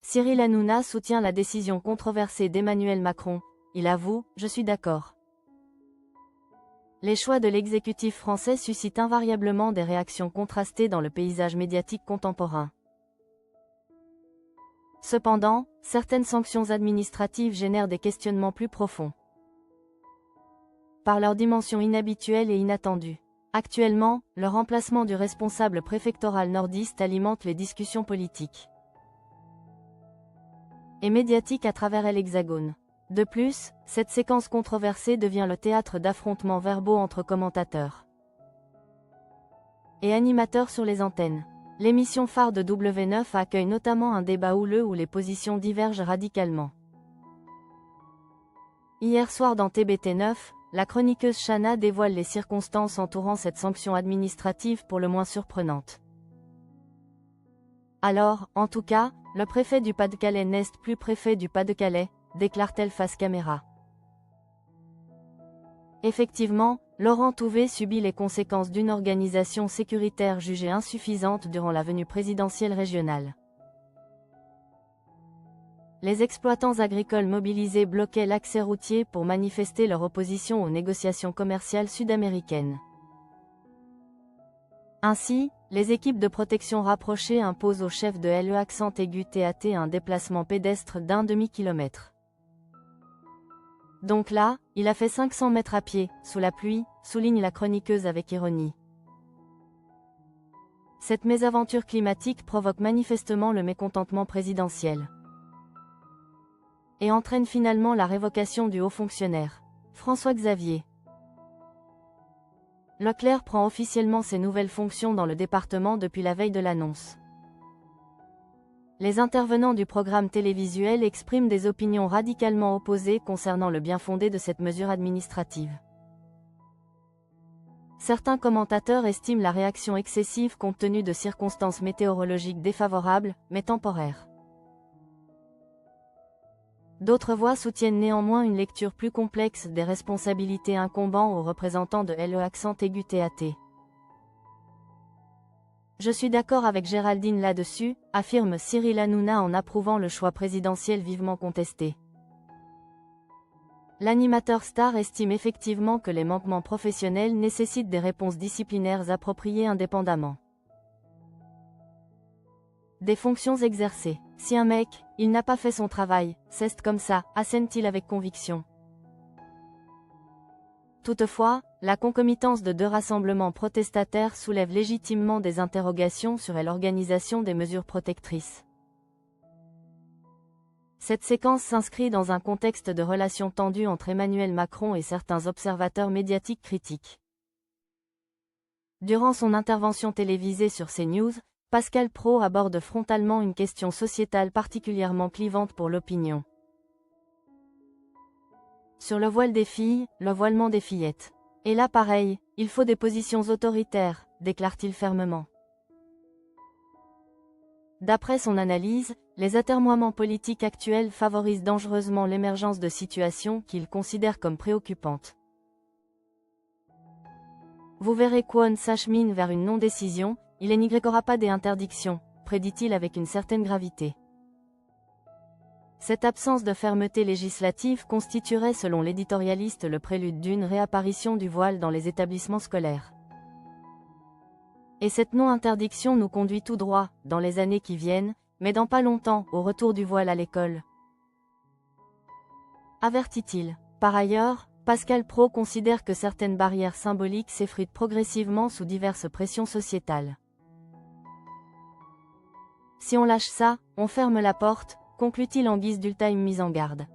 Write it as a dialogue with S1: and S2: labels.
S1: Cyril Hanouna soutient la décision controversée d'Emmanuel Macron. Il avoue « Je suis d'accord ». Les choix de l'exécutif français suscitent invariablement des réactions contrastées dans le paysage médiatique contemporain. Cependant, certaines sanctions administratives génèrent des questionnements plus profonds, par leur dimension inhabituelle et inattendue. Actuellement, le remplacement du responsable préfectoral nordiste alimente les discussions politiques et médiatiques à travers l'Hexagone. De plus, cette séquence controversée devient le théâtre d'affrontements verbaux entre commentateurs et animateurs sur les antennes. L'émission phare de W9 accueille notamment un débat houleux où les positions divergent radicalement. Hier soir dans TBT9, la chroniqueuse Chana dévoile les circonstances entourant cette sanction administrative pour le moins surprenante. Alors, en tout cas, le préfet du Pas-de-Calais n'est plus préfet du Pas-de-Calais, déclare-t-elle face caméra. Effectivement, Laurent Touvé subit les conséquences d'une organisation sécuritaire jugée insuffisante durant la venue présidentielle régionale. Les exploitants agricoles mobilisés bloquaient l'accès routier pour manifester leur opposition aux négociations commerciales sud-américaines. Ainsi, les équipes de protection rapprochées imposent au chef de l'E-TAT un déplacement pédestre d'un demi-kilomètre. Donc là, il a fait 500 mètres à pied, sous la pluie, souligne la chroniqueuse avec ironie. Cette mésaventure climatique provoque manifestement le mécontentement présidentiel et entraîne finalement la révocation du haut fonctionnaire. François-Xavier Leclerc prend officiellement ses nouvelles fonctions dans le département depuis la veille de l'annonce. Les intervenants du programme télévisuel expriment des opinions radicalement opposées concernant le bien-fondé de cette mesure administrative. Certains commentateurs estiment la réaction excessive compte tenu de circonstances météorologiques défavorables, mais temporaires. D'autres voix soutiennent néanmoins une lecture plus complexe des responsabilités incombant aux représentants de l'E-TAT. Je suis d'accord avec Géraldine là-dessus, affirme Cyril Hanouna en approuvant le choix présidentiel vivement contesté. L'animateur star estime effectivement que les manquements professionnels nécessitent des réponses disciplinaires appropriées indépendamment des fonctions exercées. Si un mec, il n'a pas fait son travail, c'est comme ça, assène-t-il avec conviction. Toutefois, la concomitance de deux rassemblements protestataires soulève légitimement des interrogations sur l'organisation des mesures protectrices. Cette séquence s'inscrit dans un contexte de relations tendues entre Emmanuel Macron et certains observateurs médiatiques critiques. Durant son intervention télévisée sur CNews, Pascal Praud aborde frontalement une question sociétale particulièrement clivante pour l'opinion. Sur le voile des filles, le voilement des fillettes. Et là pareil, il faut des positions autoritaires, déclare-t-il fermement. D'après son analyse, les atermoiements politiques actuels favorisent dangereusement l'émergence de situations qu'il considère comme préoccupantes. Vous verrez qu'On s'achemine vers une non-décision, il n'y aura pas d'interdictions, prédit-il avec une certaine gravité. Cette absence de fermeté législative constituerait selon l'éditorialiste le prélude d'une réapparition du voile dans les établissements scolaires. Et cette non-interdiction nous conduit tout droit, dans les années qui viennent, mais dans pas longtemps, au retour du voile à l'école. Avertit-il. Par ailleurs, Pascal Praud considère que certaines barrières symboliques s'effritent progressivement sous diverses pressions sociétales. Si on lâche ça, on ferme la porte, conclut-il en guise d'ultime mise en garde.